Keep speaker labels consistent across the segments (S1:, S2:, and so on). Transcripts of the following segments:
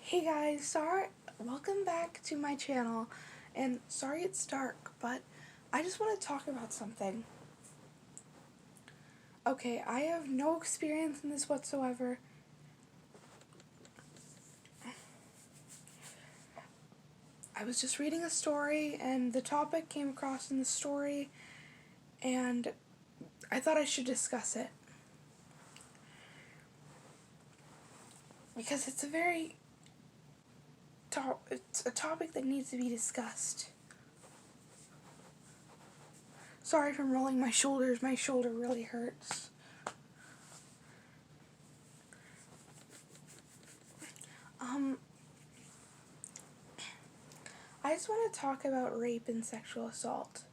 S1: Hey guys, welcome back to my channel, and sorry it's dark, but I just want to talk about something. Okay, I have no experience in this whatsoever. I was just reading a story, and the topic came across in the story, and I thought I should discuss it. Because it's it's a topic that needs to be discussed. Sorry if I'm rolling my shoulders, my shoulder really hurts. I just want to talk about rape and sexual assault.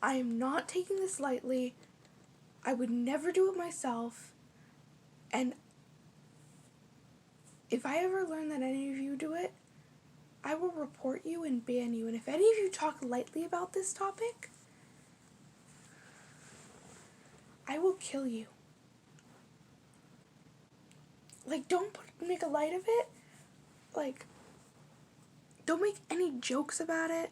S1: I am not taking this lightly. I would never do it myself. And if I ever learn that any of you do it, I will report you and ban you. And if any of you talk lightly about this topic, I will kill you. Like, don't make a light of it. Like, don't make any jokes about it.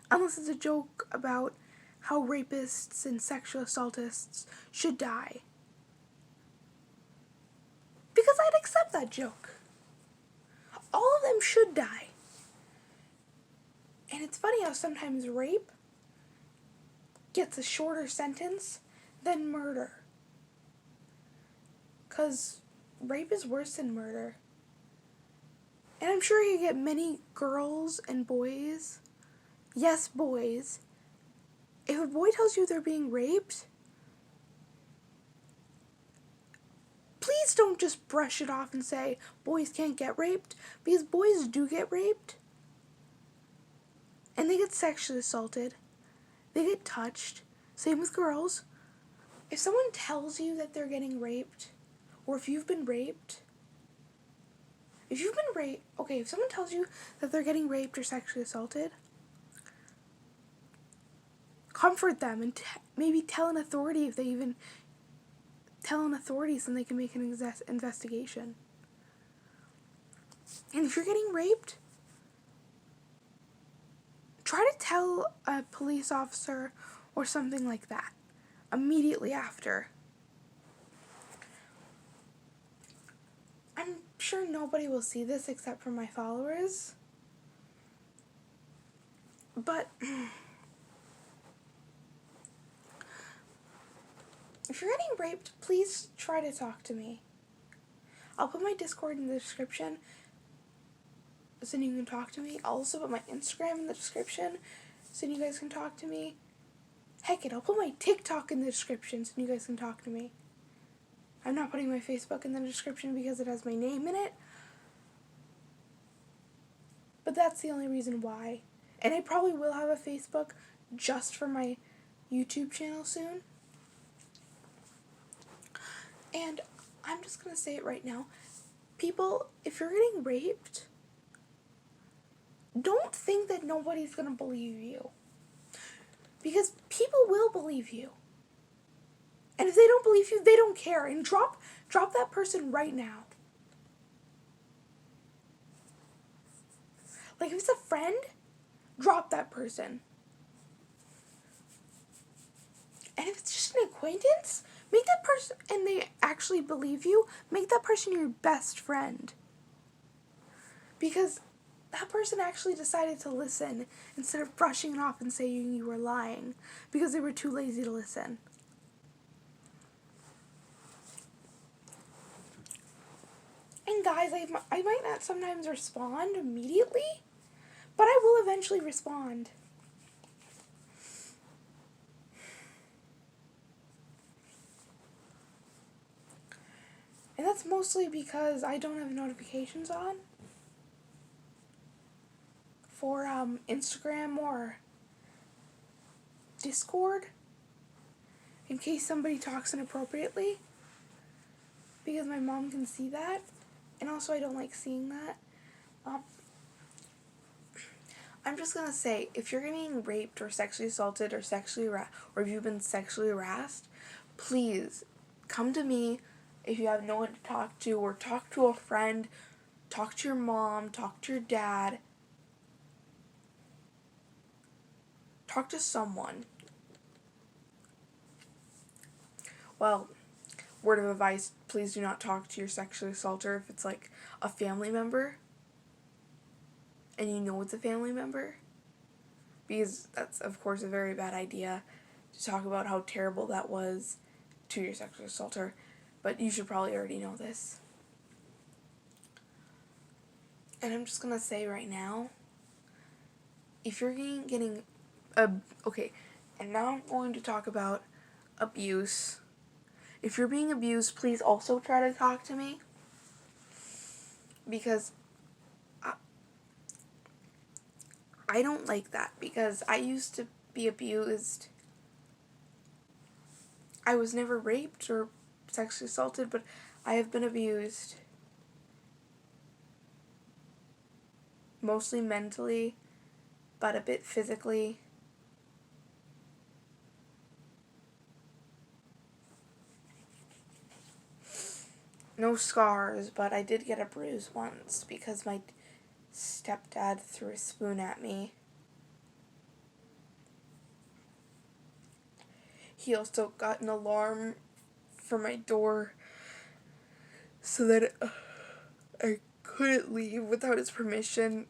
S1: Unless it's a joke about how rapists and sexual assaultists should die. Because I'd accept that joke. All of them should die. And it's funny how sometimes rape gets a shorter sentence than murder. 'Cause rape is worse than murder. And I'm sure you get many girls and boys, yes, boys, if a boy tells you they're being raped, please don't just brush it off and say boys can't get raped, because boys do get raped. And they get sexually assaulted. They get touched. Same with girls. If someone tells you that they're getting raped, or if you've been raped, if someone tells you that they're getting raped or sexually assaulted, comfort them and maybe tell an authority if they even tell an authority so they can make an investigation. And if you're getting raped, try to tell a police officer or something like that immediately after. I'm sure nobody will see this except for my followers, but if you're getting raped, please try to talk to me. I'll put my Discord in the description so you can talk to me. I'll also put my Instagram in the description so you guys can talk to me. Heck it, I'll put my TikTok in the description so you guys can talk to me. I'm not putting my Facebook in the description because it has my name in it. But that's the only reason why. And I probably will have a Facebook just for my YouTube channel soon. And I'm just going to say it right now. People, if you're getting raped, don't think that nobody's going to believe you. Because people will believe you. And if they don't believe you, they don't care. And drop that person right now. Like, if it's a friend, drop that person. And if it's just an acquaintance, make that person, and they actually believe you, make that person your best friend. Because that person actually decided to listen instead of brushing it off and saying you were lying because they were too lazy to listen. And guys, I might not sometimes respond immediately, but I will eventually respond. And that's mostly because I don't have notifications on for Instagram or Discord in case somebody talks inappropriately, because my mom can see that, and also I don't like seeing that. I'm just gonna say, if you're getting raped or sexually assaulted or or if you've been sexually harassed, please come to me if you have no one to talk to, or talk to a friend. talk to your mom, talk to your dad, talk to someone. Well, word of advice, please do not talk to your sexual assaulter if it's like a family member and you know it's a family member, because that's of course a very bad idea to talk about how terrible that was to your sexual assaulter, but you should probably already know this. And I'm just gonna say right now, if you're getting okay, and now I'm going to talk about abuse. If you're being abused, please also try to talk to me, because I don't like that, because I used to be abused. I was never raped or sexually assaulted, but I have been abused. Mostly mentally, but a bit physically. No scars, but I did get a bruise once because my stepdad threw a spoon at me. He also got an alarm for my door so that I couldn't leave without his permission.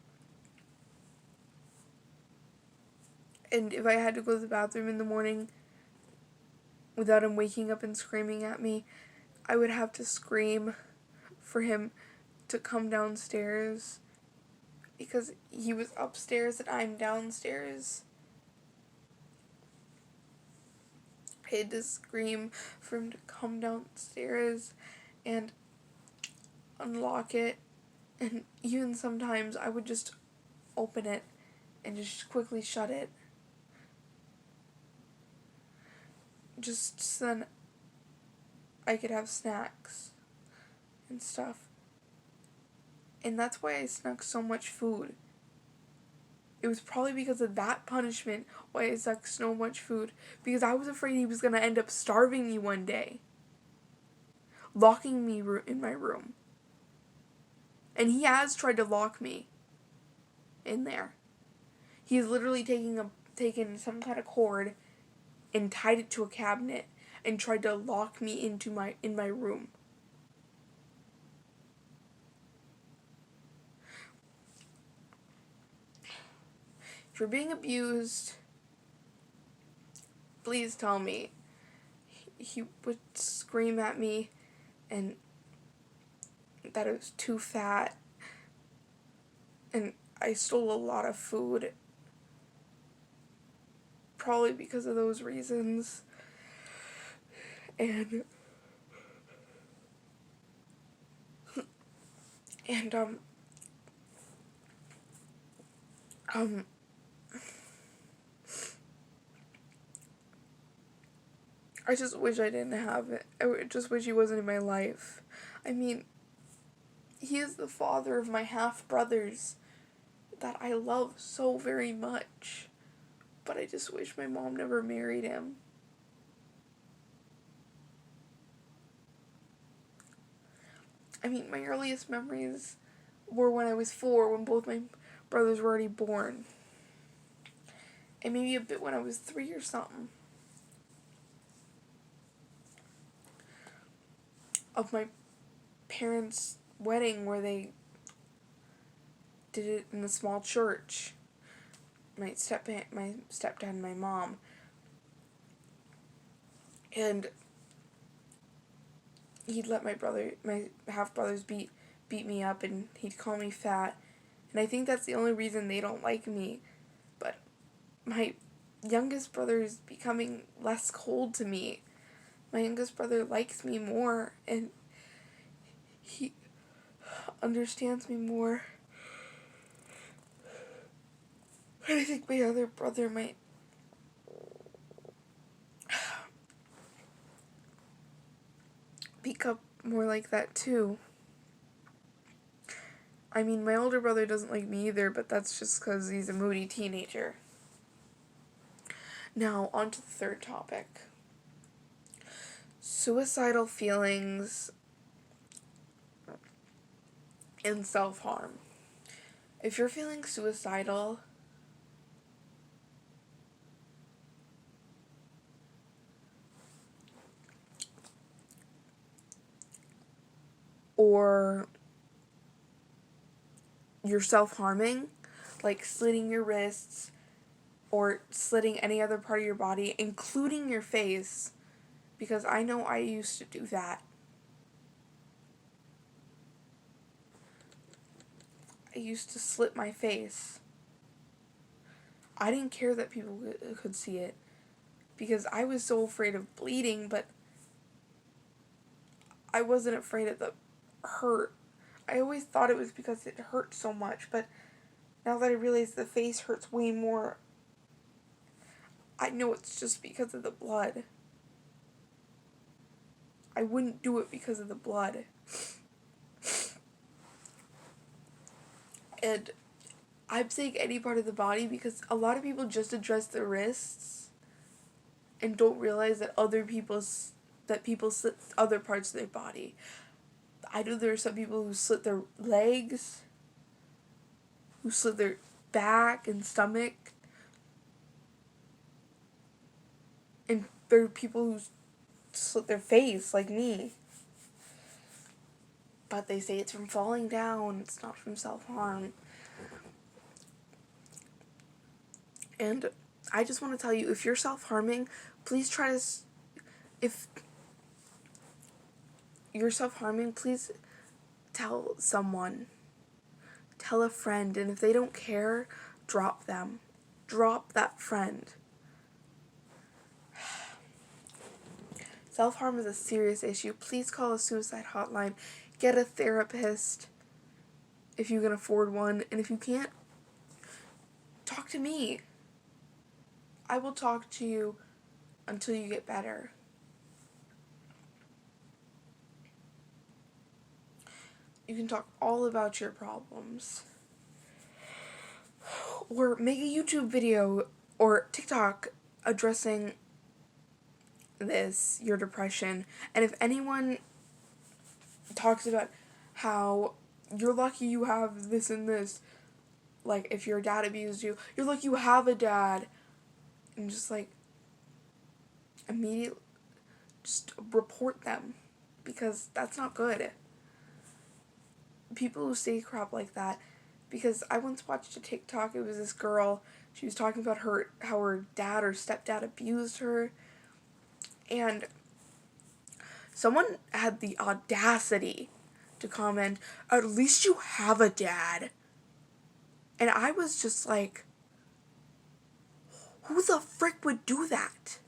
S1: And if I had to go to the bathroom in the morning without him waking up and screaming at me, I would have to scream for him to come downstairs, because he was upstairs and I'm downstairs. I had to scream for him to come downstairs and unlock it, and even sometimes I would just open it and just quickly shut it, just so then I could have snacks and stuff. And that's why I snuck so much food. It was probably because of that punishment why I snuck so much food, because I was afraid he was going to end up starving me one day, locking me in my room. And he has tried to lock me in there. He's literally taken some kind of cord and tied it to a cabinet and tried to lock me in my room. If you're being abused, please tell me. He would scream at me and that I was too fat, and I stole a lot of food, probably because of those reasons. And I just wish I didn't have it. I just wish he wasn't in my life. I mean, he is the father of my half-brothers that I love so very much. But I just wish my mom never married him. I mean, my earliest memories were when I was 4, when both my brothers were already born. And maybe a bit when I was 3 or something. Of my parents' wedding, where they did it in a small church. My stepdad and my mom. And he'd let my half-brothers beat me up, and he'd call me fat. And I think that's the only reason they don't like me. But my youngest brother is becoming less cold to me. My youngest brother likes me more, and he understands me more. And I think my other brother might become more like that too. I mean, my older brother doesn't like me either, but that's just because he's a moody teenager. Now, on to the third topic. Suicidal feelings and self-harm. If you're feeling suicidal, or you're self-harming, like slitting your wrists or slitting any other part of your body, including your face, because I know I used to do that. I used to slit my face. I didn't care that people could see it because I was so afraid of bleeding, but I wasn't afraid of the hurt. I always thought it was because it hurt so much, but now that I realize the face hurts way more, I know it's just because of the blood. I wouldn't do it because of the blood. And I'm saying any part of the body because a lot of people just address the wrists and don't realize that people slit other parts of their body. I know there are some people who slit their legs, who slit their back and stomach, and there are people who slit their face, like me. But they say it's from falling down, it's not from self-harm. And I just want to tell you, if you're self-harming, please try to, if you're self-harming, please tell someone, tell a friend, and if they don't care, drop them. Drop that friend. Self-harm is a serious issue. Please call a suicide hotline. Get a therapist if you can afford one, and if you can't, talk to me. I will talk to you until you get better. You can talk all about your problems. Or make a YouTube video or TikTok addressing this, your depression. And if anyone talks about how you're lucky you have this and this, like if your dad abused you, you're lucky you have a dad, and just like immediately just report them, because that's not good. People who say crap like that, because I once watched a TikTok, it was this girl, she was talking about how her dad or stepdad abused her, and someone had the audacity to comment, "At least you have a dad." And I was just like, who the frick would do that?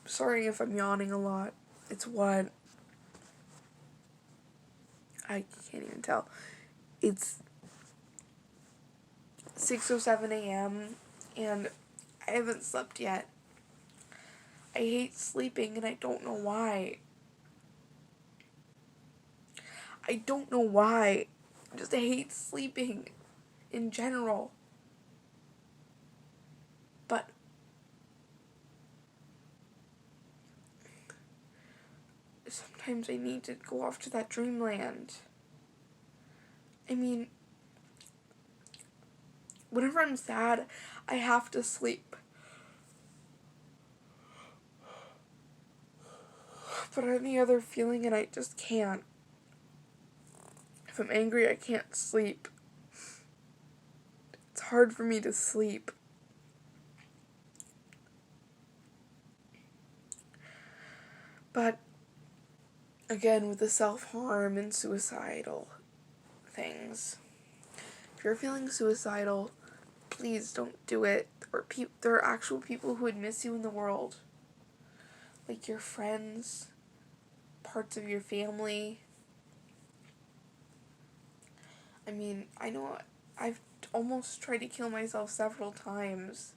S1: Sorry if I'm yawning a lot. It's what? I can't even tell. It's 6:07 a.m. and I haven't slept yet. I hate sleeping and I don't know why. I don't know why. I just hate sleeping in general. But sometimes I need to go off to that dreamland. I mean, whenever I'm sad, I have to sleep. But any other feeling and I just can't. If I'm angry, I can't sleep. It's hard for me to sleep. But again, with the self-harm and suicidal things, if you're feeling suicidal, please don't do it. Or there are actual people who would miss you in the world. Like your friends, parts of your family. I mean, I know I've almost tried to kill myself several times.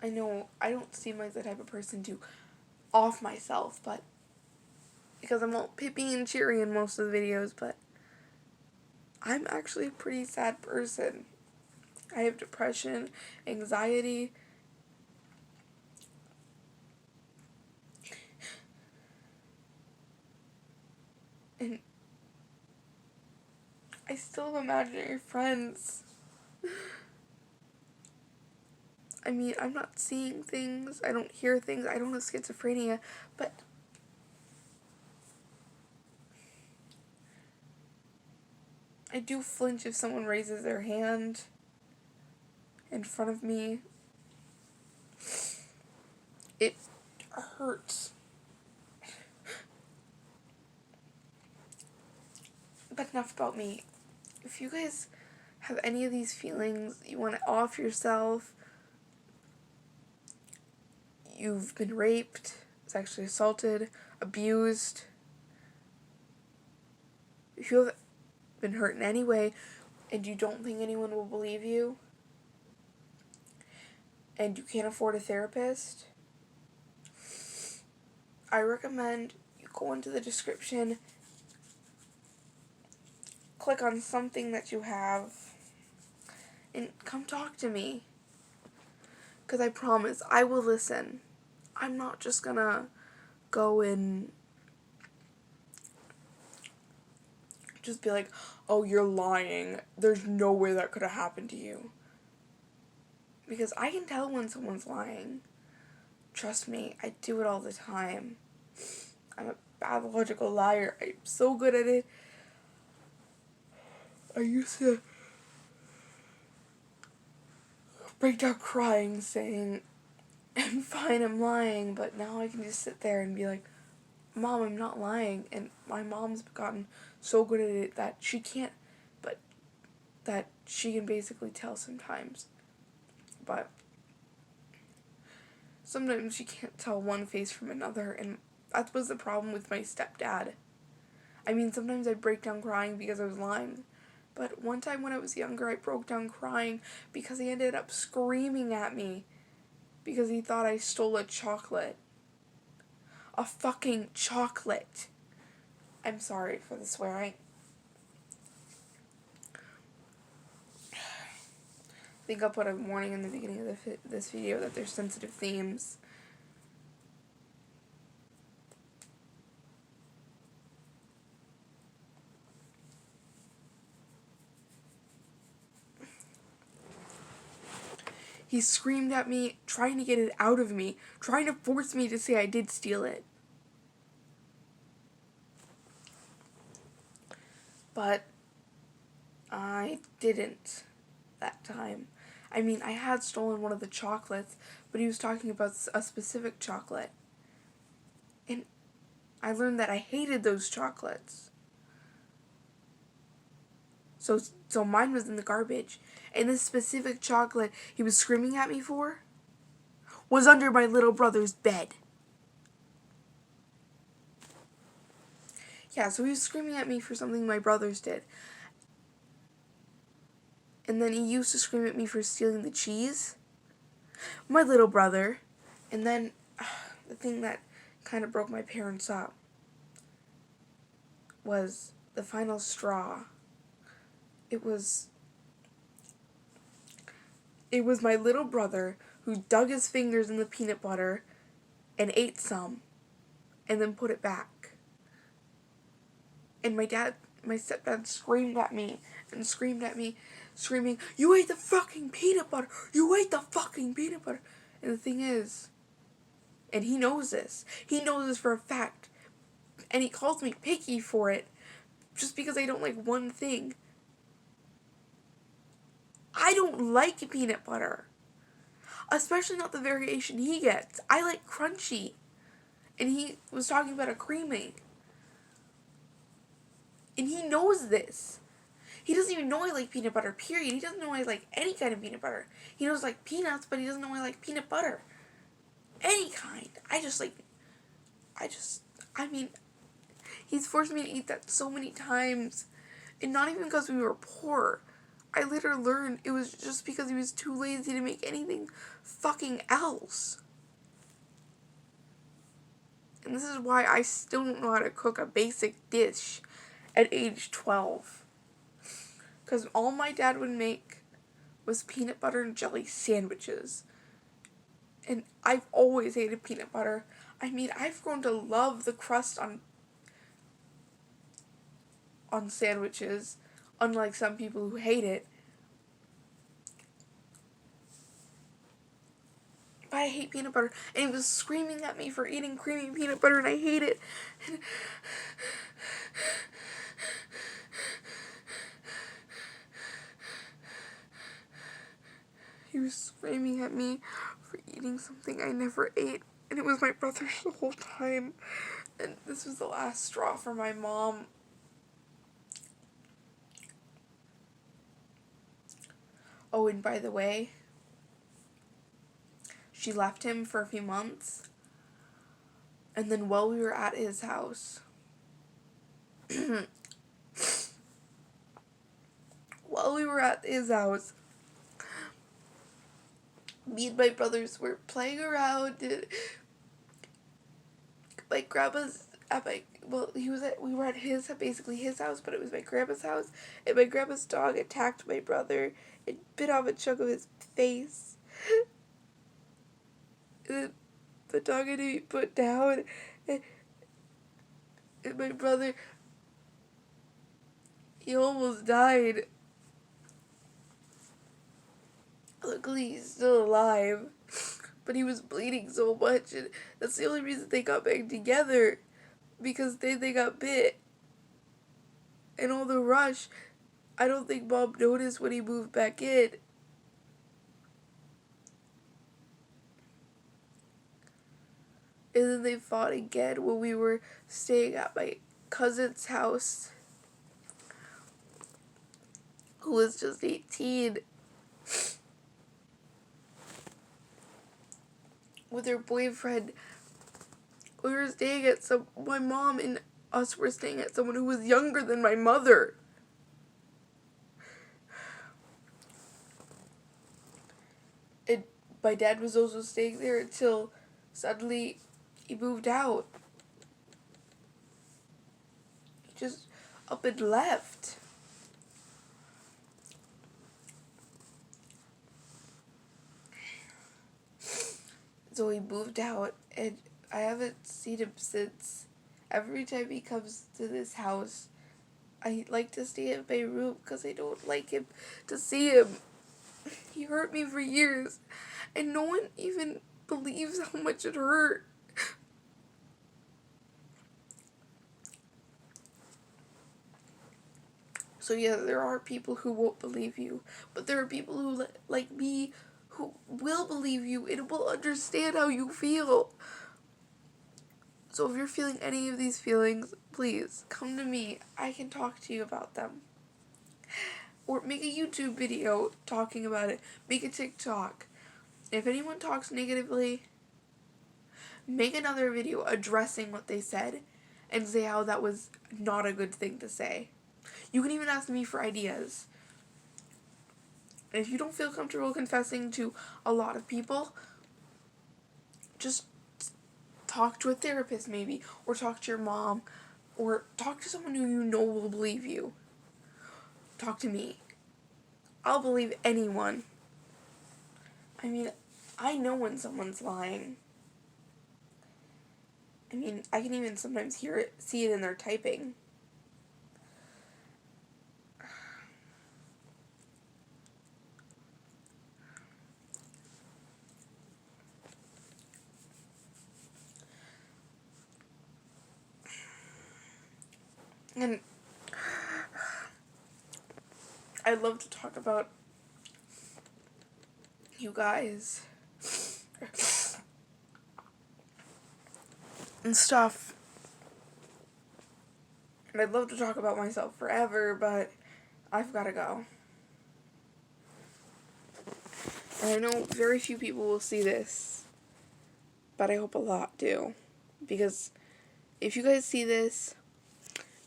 S1: I know I don't seem like the type of person to off myself, but because I'm all pippy and cheery in most of the videos, but I'm actually a pretty sad person. I have depression, anxiety, And I still have imaginary friends. I mean, I'm not seeing things, I don't hear things, I don't have schizophrenia, but I do flinch if someone raises their hand in front of me. It hurts. But enough about me. If you guys have any of these feelings, you want to off yourself, you've been raped, sexually assaulted, abused, if you have been hurt in any way and you don't think anyone will believe you, and you can't afford a therapist, I recommend you go into the description, click on something that you have, and come talk to me. Because I promise, I will listen. I'm not just gonna go and just be like, oh, you're lying. There's no way that could have happened to you. Because I can tell when someone's lying. Trust me, I do it all the time. I'm a pathological liar. I'm so good at it. I used to break down crying saying, I'm fine, I'm lying, but now I can just sit there and be like, Mom, I'm not lying. And my mom's gotten so good at it that she can't, but that she can basically tell sometimes. But sometimes she can't tell one face from another, and that was the problem with my stepdad. I mean, sometimes I'd break down crying because I was lying. But one time when I was younger, I broke down crying because he ended up screaming at me because he thought I stole a chocolate. A fucking chocolate. I'm sorry for the swearing. I think I'll put a warning in the beginning of this video that there's sensitive themes. He screamed at me, trying to get it out of me, trying to force me to say I did steal it. But I didn't that time. I mean, I had stolen one of the chocolates, but he was talking about a specific chocolate. And I learned that I hated those chocolates. So mine was in the garbage. And this specific chocolate he was screaming at me for was under my little brother's bed. Yeah, so he was screaming at me for something my brothers did. And then he used to scream at me for stealing the cheese. My little brother. And then the thing that kind of broke my parents up was the final straw. It was my little brother who dug his fingers in the peanut butter and ate some and then put it back. And my stepdad screamed at me and screamed at me, screaming, "You ate the fucking peanut butter! You ate the fucking peanut butter!" And the thing is, and he knows this for a fact, and he calls me picky for it just because I don't like one thing. I don't like peanut butter. Especially not the variation he gets. I like crunchy. And he was talking about a creamy. And he knows this. He doesn't even know I like peanut butter, period. He doesn't know I like any kind of peanut butter. He knows I like peanuts, but he doesn't know I like peanut butter. Any kind. I mean, he's forced me to eat that so many times. And not even because we were poor. I later learned it was just because he was too lazy to make anything fucking else. And this is why I still don't know how to cook a basic dish at age 12. Because all my dad would make was peanut butter and jelly sandwiches. And I've always hated peanut butter. I mean, I've grown to love the crust on on sandwiches, unlike some people who hate it. But I hate peanut butter, and he was screaming at me for eating creamy peanut butter, and I hate it. And he was screaming at me for eating something I never ate, and it was my brother's the whole time. And this was the last straw for my mom. Oh, and by the way, she left him for a few months, and then while we were at his house, me and my brothers were playing around at my grandma's, we were at basically his house, but it was my grandma's house, and my grandma's dog attacked my brother and bit off a chunk of his face. And the dog had to be put down, and my brother, he almost died. Luckily, he's still alive, but he was bleeding so much, and that's the only reason they got back together, because they got bit. And all the rush, I don't think Mom noticed when he moved back in. And then they fought again when we were staying at my cousin's house, who was just 18, with her boyfriend. We were staying at my mom and us were staying at someone who was younger than my mother. And my dad was also staying there until suddenly he moved out. He just up and left. So he moved out, and I haven't seen him since. Every time he comes to this house, I like to stay in my room because I don't like him to see him. He hurt me for years, and no one even believes how much it hurt. So yeah, there are people who won't believe you, but there are people who, like me, who will believe you and will understand how you feel. So if you're feeling any of these feelings, please come to me. I can talk to you about them. Or make a YouTube video talking about it. Make a TikTok. If anyone talks negatively, make another video addressing what they said and say how that was not a good thing to say. You can even ask me for ideas. And if you don't feel comfortable confessing to a lot of people, just talk to a therapist maybe, or talk to your mom, or talk to someone who you know will believe you. Talk to me. I'll believe anyone. I mean, I know when someone's lying. I mean, I can even sometimes see it in their typing. And I'd love to talk about you guys and stuff. And I'd love to talk about myself forever, but I've got to go. And I know very few people will see this, but I hope a lot do. Because if you guys see this,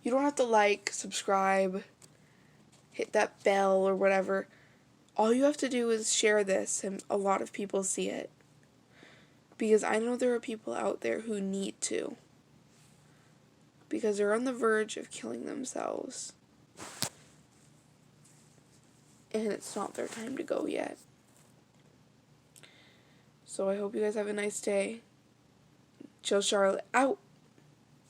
S1: you don't have to like, subscribe, hit that bell or whatever. All you have to do is share this and a lot of people see it. Because I know there are people out there who need to. Because they're on the verge of killing themselves. And it's not their time to go yet. So I hope you guys have a nice day. Chill Charlotte out.